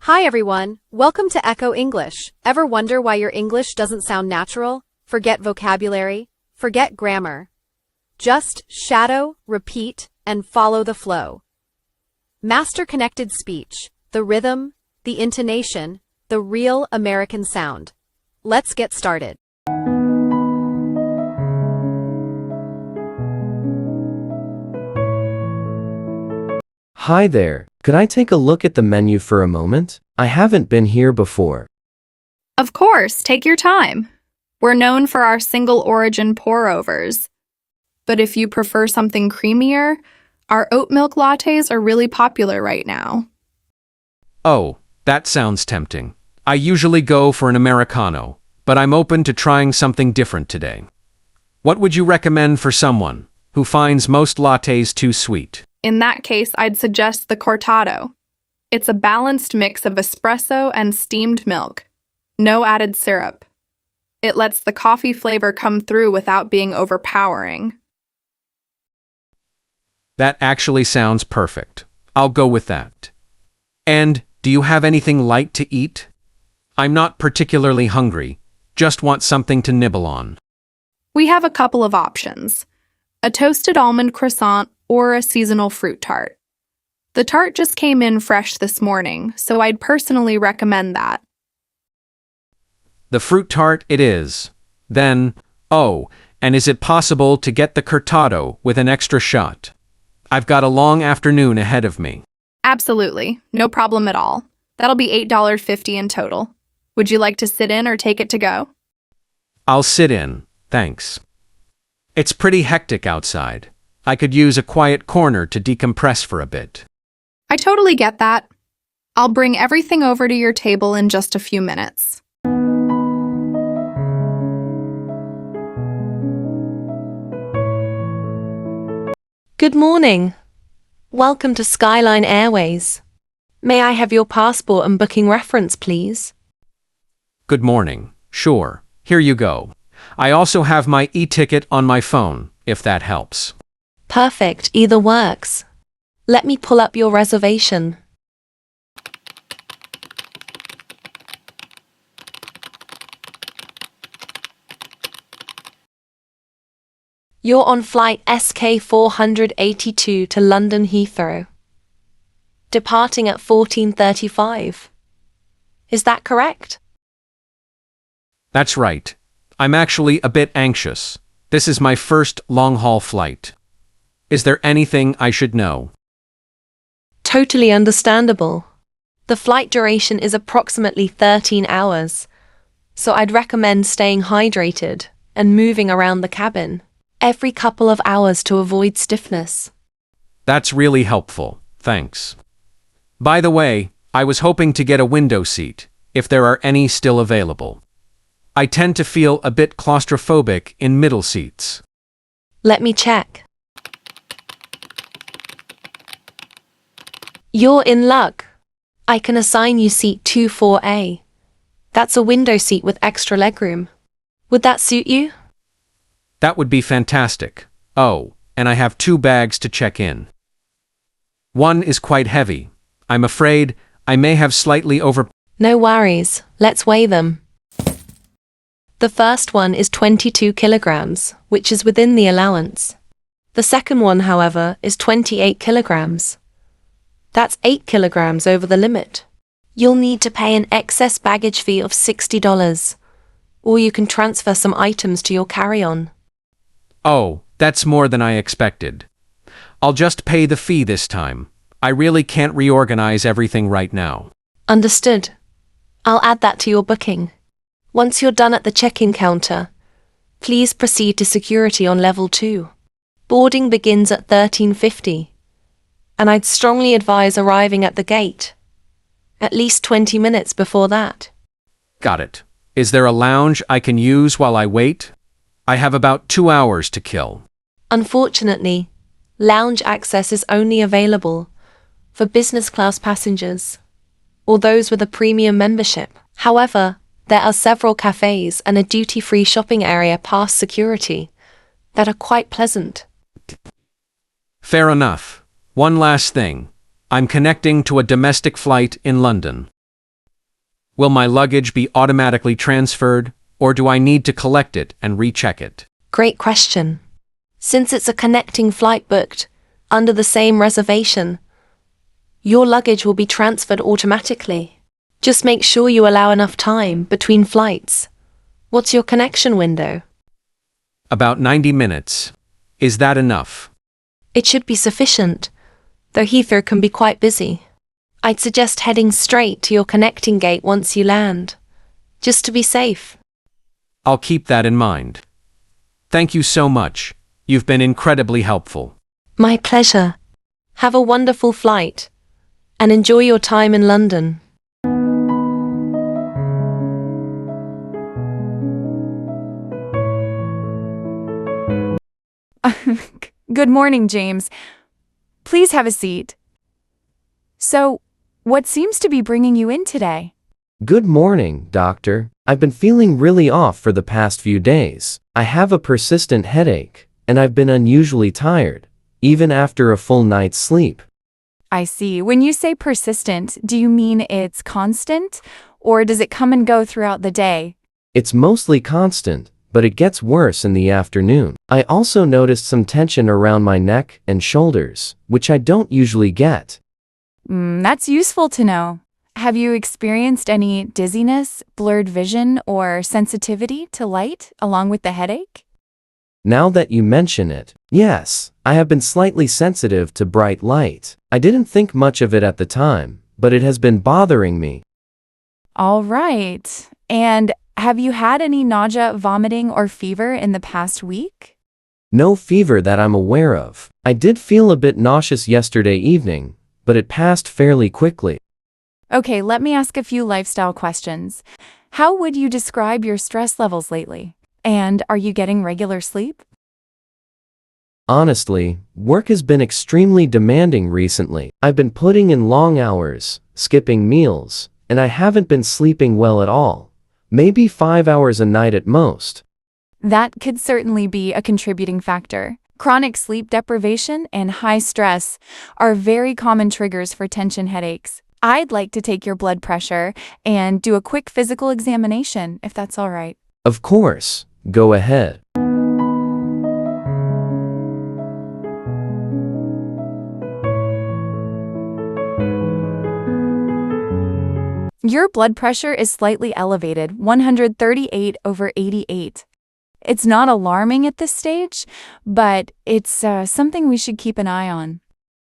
Hi everyone, welcome to Echo English. Ever wonder why your English doesn't sound natural? Forget vocabulary, forget grammar. Just shadow, repeat, and follow the flow. Master connected speech, the rhythm, the intonation, the real American sound. Let's get started. Hi there, could I take a look at the menu for a moment? I haven't been here before. Of course, take your time. We're known for our single origin pour-overs. But if you prefer something creamier, our oat milk lattes are really popular right now. Oh, that sounds tempting. I usually go for an Americano, but I'm open to trying something different today. What would you recommend for someone who finds most lattes too sweet? In that case, I'd suggest the cortado. It's a balanced mix of espresso and steamed milk. No added syrup. It lets the coffee flavor come through without being overpowering. That actually sounds perfect. I'll go with that. And do you have anything light to eat? I'm not particularly hungry, just want something to nibble on. We have a couple of options: a toasted almond croissant or a seasonal fruit tart. The tart just came in fresh this morning, so I'd personally recommend that. The fruit tart it is. Then, and is it possible to get the cortado with an extra shot? I've got a long afternoon ahead of me. Absolutely, no problem at all. That'll be $8.50 in total. Would you like to sit in or take it to go? I'll sit in, thanks. It's pretty hectic outside. I could use a quiet corner to decompress for a bit. I totally get that. I'll bring everything over to your table in just a few minutes. Good morning. Welcome to Skyline Airways. May I have your passport and booking reference, please? Good morning. Sure. Here you go. I also have my e-ticket on my phone, if that helps. Perfect, either works. Let me pull up your reservation. You're on flight SK482 to London Heathrow, departing at 14:35. Is that correct? That's right. I'm actually a bit anxious. This is my first long-haul flight. Is there anything I should know? Totally understandable. The flight duration is approximately 13 hours, so I'd recommend staying hydrated and moving around the cabin every couple of hours to avoid stiffness. That's really helpful, thanks. By the way, I was hoping to get a window seat, if there are any still available. I tend to feel a bit claustrophobic in middle seats. Let me check. You're in luck. I can assign you seat 24A. That's a window seat with extra legroom. Would that suit you? That would be fantastic. Oh, and I have 2 bags to check in. One is quite heavy. I'm afraid I may have slightly over... No worries, let's weigh them. The first one is 22 kilograms, which is within the allowance. The second one, however, is 28 kilograms. That's 8 kilograms over the limit. You'll need to pay an excess baggage fee of $60, or you can transfer some items to your carry-on. Oh, that's more than I expected. I'll just pay the fee this time. I really can't reorganize everything right now. Understood. I'll add that to your booking. Once you're done at the check-in counter, please proceed to security on level 2. Boarding begins at 13:50, and I'd strongly advise arriving at the gate at least 20 minutes before that. Got it. Is there a lounge I can use while I wait? I have about 2 hours to kill. Unfortunately, lounge access is only available for business class passengers or those with a premium membership. However, there are several cafes and a duty-free shopping area past security that are quite pleasant. Fair enough. One last thing. I'm connecting to a domestic flight in London. Will my luggage be automatically transferred, or do I need to collect it and recheck it? Great question. Since it's a connecting flight booked under the same reservation, your luggage will be transferred automatically. Just make sure you allow enough time between flights. What's your connection window? About 90 minutes. Is that enough? It should be sufficient, though Heathrow can be quite busy. I'd suggest heading straight to your connecting gate once you land, just to be safe. I'll keep that in mind. Thank you so much. You've been incredibly helpful. My pleasure. Have a wonderful flight, and enjoy your time in London. Good morning, James. Please have a seat. So, what seems to be bringing you in today? Good morning, doctor. I've been feeling really off for the past few days. I have a persistent headache, and I've been unusually tired, even after a full night's sleep. I see. When you say persistent, do you mean it's constant, or does it come and go throughout the day? It's mostly constant, but it gets worse in the afternoon. I also noticed some tension around my neck and shoulders, which I don't usually get. That's useful to know. Have you experienced any dizziness, blurred vision, or sensitivity to light along with the headache? Now that you mention it, yes, I have been slightly sensitive to bright light. I didn't think much of it at the time, but it has been bothering me. All right. And have you had any nausea, vomiting, or fever in the past week? No fever that I'm aware of. I did feel a bit nauseous yesterday evening, but it passed fairly quickly. Okay, let me ask a few lifestyle questions. How would you describe your stress levels lately? And are you getting regular sleep? Honestly, work has been extremely demanding recently. I've been putting in long hours, skipping meals, and I haven't been sleeping well at all. Maybe 5 hours a night at most. That could certainly be a contributing factor. Chronic sleep deprivation and high stress are very common triggers for tension headaches. I'd like to take your blood pressure and do a quick physical examination, if that's all right. Of course, go ahead. Your blood pressure is slightly elevated, 138/88. It's not alarming at this stage, but it's something we should keep an eye on.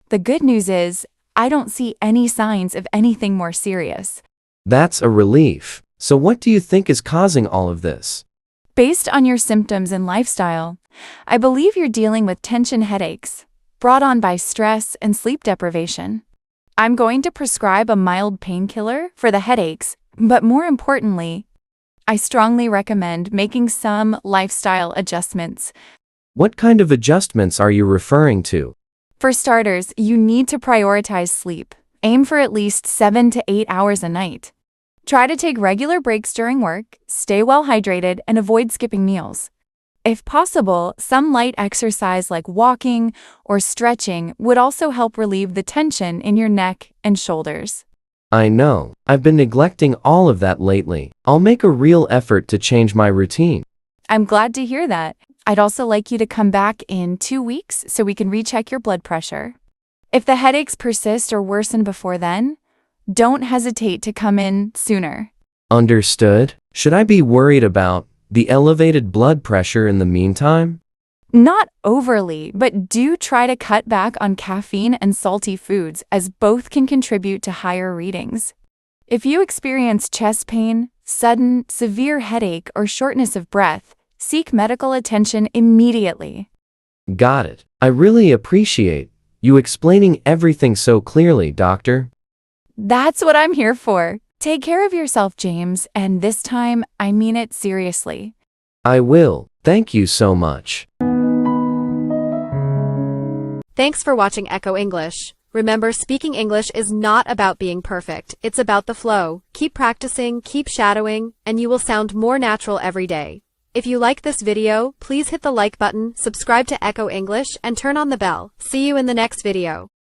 The good news is, I don't see any signs of anything more serious. That's a relief. So what do you think is causing all of this? Based on your symptoms and lifestyle, I believe you're dealing with tension headaches, brought on by stress and sleep deprivation. I'm going to prescribe a mild painkiller for the headaches, but more importantly, I strongly recommend making some lifestyle adjustments. What kind of adjustments are you referring to? For starters, you need to prioritize sleep. Aim for at least 7 to 8 hours a night. Try to take regular breaks during work, stay well hydrated, and avoid skipping meals. If possible, some light exercise like walking or stretching would also help relieve the tension in your neck and shoulders. I know. I've been neglecting all of that lately. I'll make a real effort to change my routine. I'm glad to hear that. I'd also like you to come back in 2 weeks so we can recheck your blood pressure. If the headaches persist or worsen before then, don't hesitate to come in sooner. Understood? Should I be worried about the elevated blood pressure in the meantime? Not overly, but do try to cut back on caffeine and salty foods, as both can contribute to higher readings. If you experience chest pain, sudden, severe headache, or shortness of breath, seek medical attention immediately. Got it. I really appreciate you explaining everything so clearly, doctor. That's what I'm here for. Take care of yourself, James, and this time, I mean it seriously. I will. Thank you so much. Thanks for watching Echo English. Remember, speaking English is not about being perfect. It's about the flow. Keep practicing, keep shadowing, and you will sound more natural every day. If you like this video, please hit the like button, subscribe to Echo English, and turn on the bell. See you in the next video.